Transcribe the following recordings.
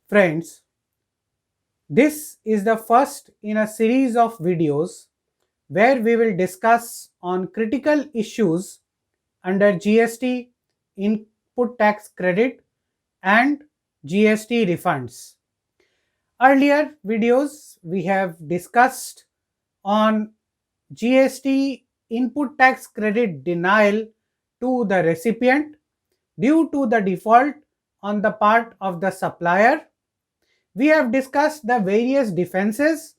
Friends, this is the first in a series of videos where we will discuss on critical issues under GST, input tax credit and GST refunds. Earlier videos we have discussed on GST input tax credit denial to the recipient due to the default on the part of the supplier. We have discussed the various defenses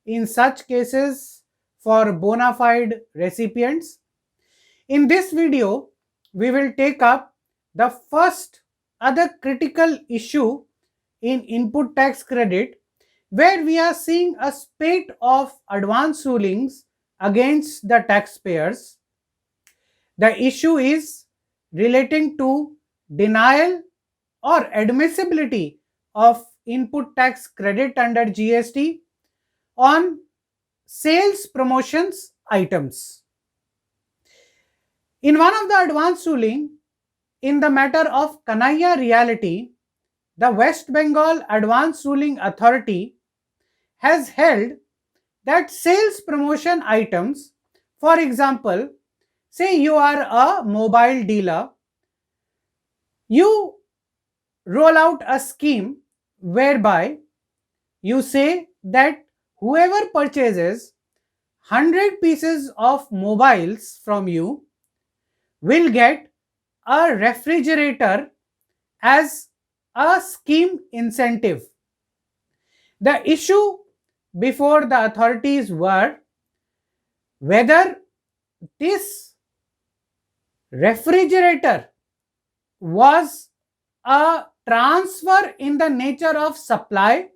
in such cases for bona fide recipients. In this video, we will take up the first other critical issue in input tax credit, where we are seeing a spate of advance rulings against the taxpayers. The issue is relating to denial or admissibility of input tax credit under GST on sales promotions items. In one of the advance ruling in the matter of Kanhaiya Realty, the West Bengal Advance Ruling Authority has held that sales promotion items, for example, say you are a mobile dealer, you roll out a scheme whereby you say that whoever purchases 100 pieces of mobiles from you will get a refrigerator as a scheme incentive. The issue before the authorities were whether this refrigerator was a transfer in the nature of supply,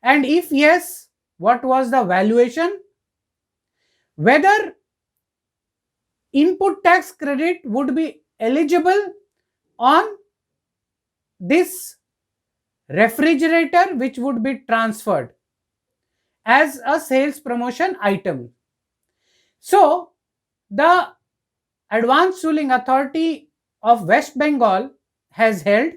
and if yes, what was the valuation, whether input tax credit would be eligible on this refrigerator which would be transferred as a sales promotion item. So the Advance Ruling Authority of West Bengal has held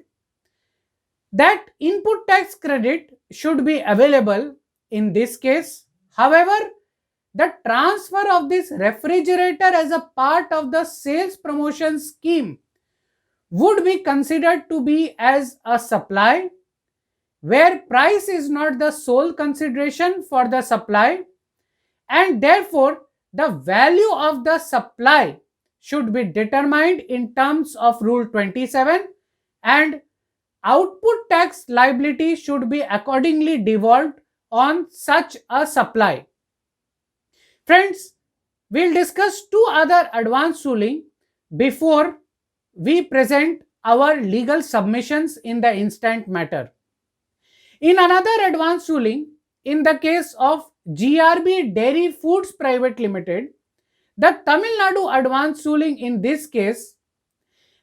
that input tax credit should be available in this case. However, the transfer of this refrigerator as a part of the sales promotion scheme would be considered to be as a supply, where price is not the sole consideration for the supply, and therefore the value of the supply should be determined in terms of Rule 27, and output tax liability should be accordingly devolved on such a supply. Friends, we'll discuss two other advance ruling before we present our legal submissions in the instant matter. In another advance ruling, in the case of GRB Dairy Foods Private Limited, the Tamil Nadu advance ruling in this case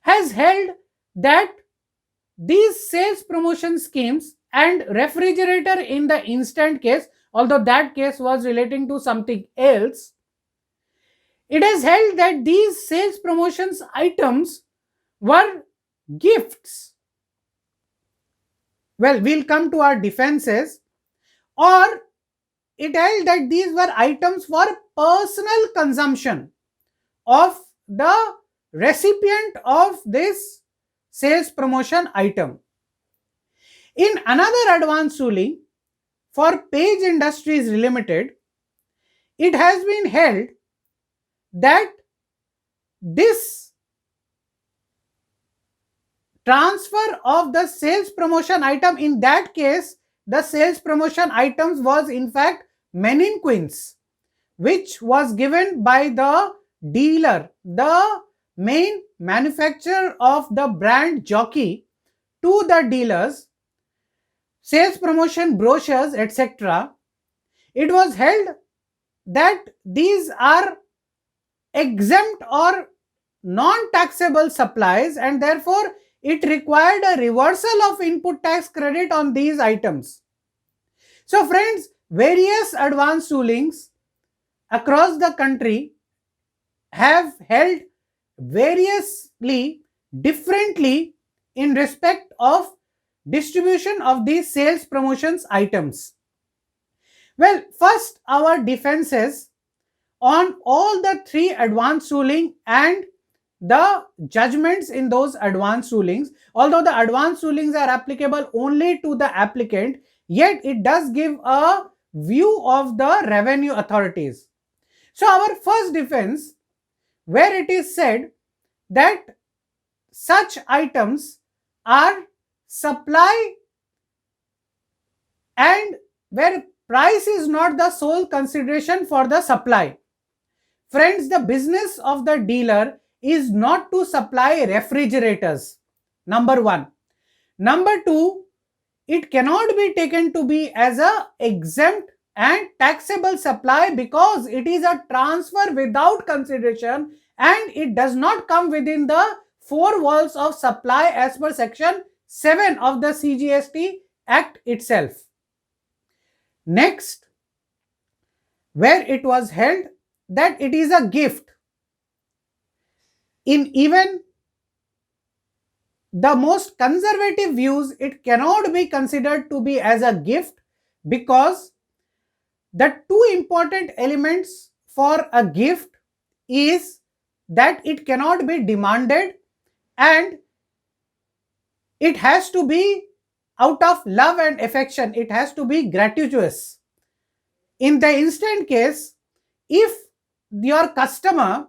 has held that these sales promotion schemes and refrigerator in the instant case, although that case was relating to something else, it has held that these sales promotions items were gifts. Well, we'll come to our defenses. Or it held that these were items for personal consumption of the recipient of this sales promotion item. In another advance ruling for Page Industries Limited, it has been held that this transfer of the sales promotion item, in that case the sales promotion items was in fact mannequins, which was given by the dealer, the main manufacturer of the brand Jockey, to the dealers, sales promotion brochures, etc. It was held that these are exempt or non-taxable supplies, and therefore it required a reversal of input tax credit on these items. So friends, various advance rulings across the country have held variously differently in respect of distribution of these sales promotions items. Well, first our defenses on all the three advanced ruling and the judgments in those advanced rulings. Although the advanced rulings are applicable only to the applicant, yet it does give a view of the revenue authorities. So our first defense, where it is said that such items are supply and where price is not the sole consideration for the supply. Friends, the business of the dealer is not to supply refrigerators. Number one. Number two, it cannot be taken to be as a exempt and taxable supply because it is a transfer without consideration and it does not come within the four walls of supply as per section 7 of the CGST Act itself. Next, where it was held that it is a gift. In even the most conservative views, it cannot be considered to be as a gift because the two important elements for a gift is that it cannot be demanded and it has to be out of love and affection. It has to be gratuitous. In the instant case, if your customer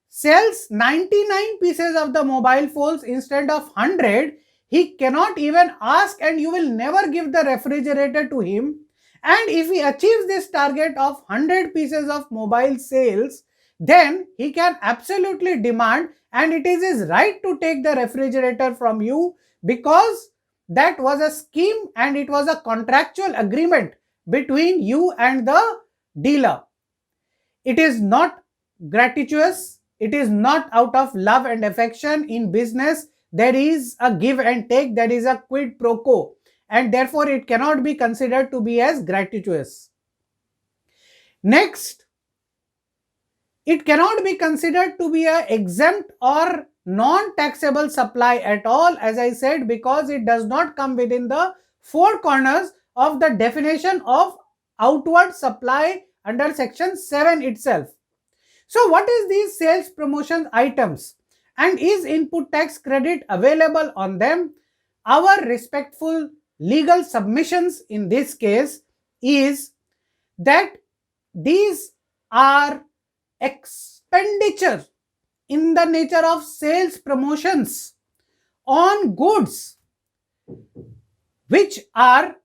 sells 99 pieces of the mobile phones instead of 100, he cannot even ask and you will never give the refrigerator to him. And if he achieves this target of 100 pieces of mobile sales, then he can absolutely demand and it is his right to take the refrigerator from you because that was a scheme and it was a contractual agreement between you and the dealer. It is not gratuitous. It is not out of love and affection. In business, there is a give and take. There is a quid pro quo. And therefore, it cannot be considered to be as gratuitous. Next, it cannot be considered to be an exempt or non-taxable supply at all, as I said, because it does not come within the four corners of the definition of outward supply under section 7 itself. So what is these sales promotion items and is input tax credit available on them? Our respectful legal submissions in this case is that these are expenditure in the nature of sales promotions on goods which are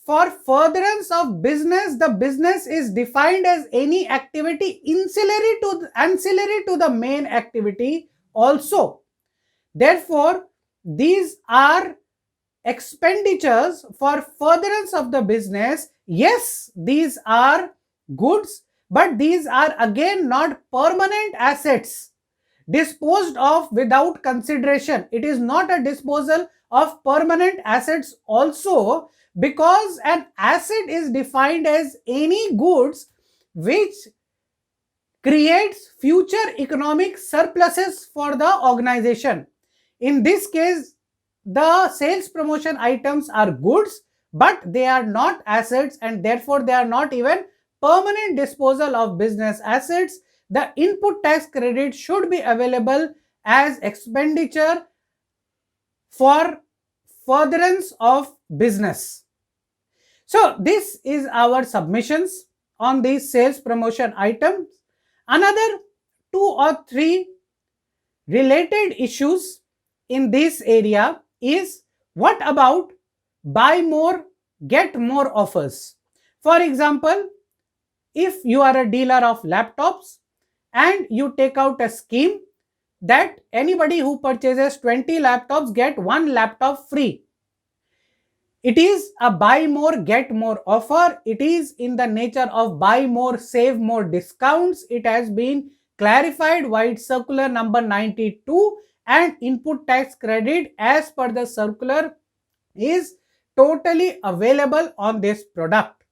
for furtherance of business. The business is defined as any activity ancillary to the main activity also. Therefore, these are expenditures for furtherance of the business. Yes, these are goods, but these are again not permanent assets disposed of without consideration. It is not a disposal of permanent assets also, because an asset is defined as any goods which creates future economic surpluses for the organization. In this case, the sales promotion items are goods, but they are not assets and therefore they are not even permanent disposal of business assets. The input tax credit should be available as expenditure for furtherance of business. So this is our submissions on these sales promotion items. Another 2 or 3 related issues in this area is what about buy more, get more offers. For example, if you are a dealer of laptops and you take out a scheme that anybody who purchases 20 laptops get 1 laptop free. It is a buy more, get more offer. It is in the nature of buy more, save more discounts. It has been clarified White Circular number 92, and input tax credit as per the circular is totally available on this product.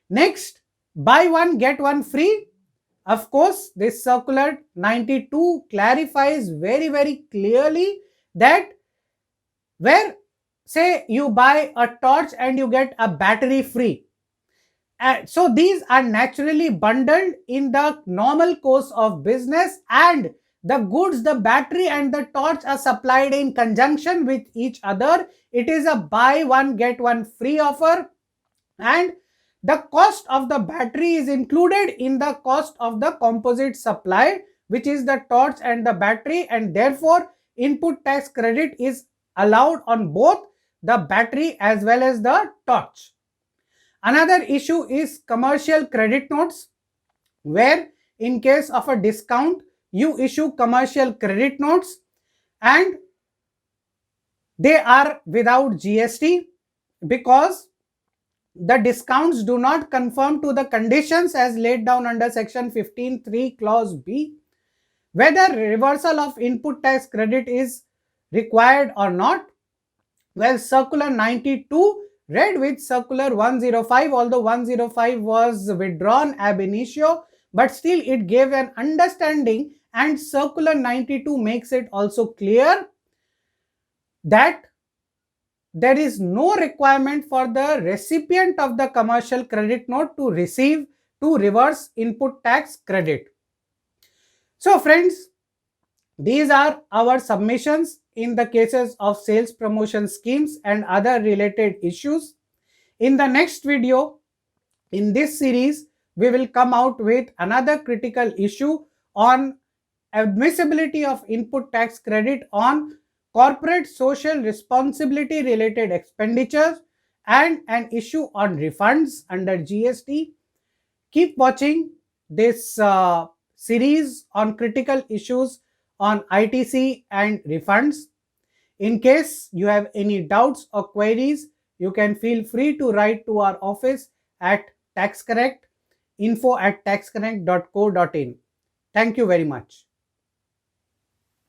Next, buy one, get one free. Of course, this circular 92 clarifies very clearly that where say you buy a torch and you get a battery free. So these are naturally bundled in the normal course of business, and the goods, the battery and the torch are supplied in conjunction with each other. It is a buy one get one free offer, and the cost of the battery is included in the cost of the composite supply, which is the torch and the battery, and therefore input tax credit is allowed on both the battery as well as the torch. Another issue is commercial credit notes, where in case of a discount, you issue commercial credit notes and they are without GST, because the discounts do not conform to the conditions as laid down under section 15(3) clause B. Whether reversal of input tax credit is required or not, well, circular 92 read with circular 105, although 105 was withdrawn ab initio, but still it gave an understanding, and circular 92 makes it also clear that there is no requirement for the recipient of the commercial credit note to reverse input tax credit. So friends, these are our submissions in the cases of sales promotion schemes and other related issues. In the next video, in this series, we will come out with another critical issue on admissibility of input tax credit on corporate social responsibility related expenditures and an issue on refunds under GST. Keep watching this series on critical issues on ITC and refunds. In case you have any doubts or queries, you can feel free to write to our office at TaxConnect, info@taxconnect.co.in. Thank you very much.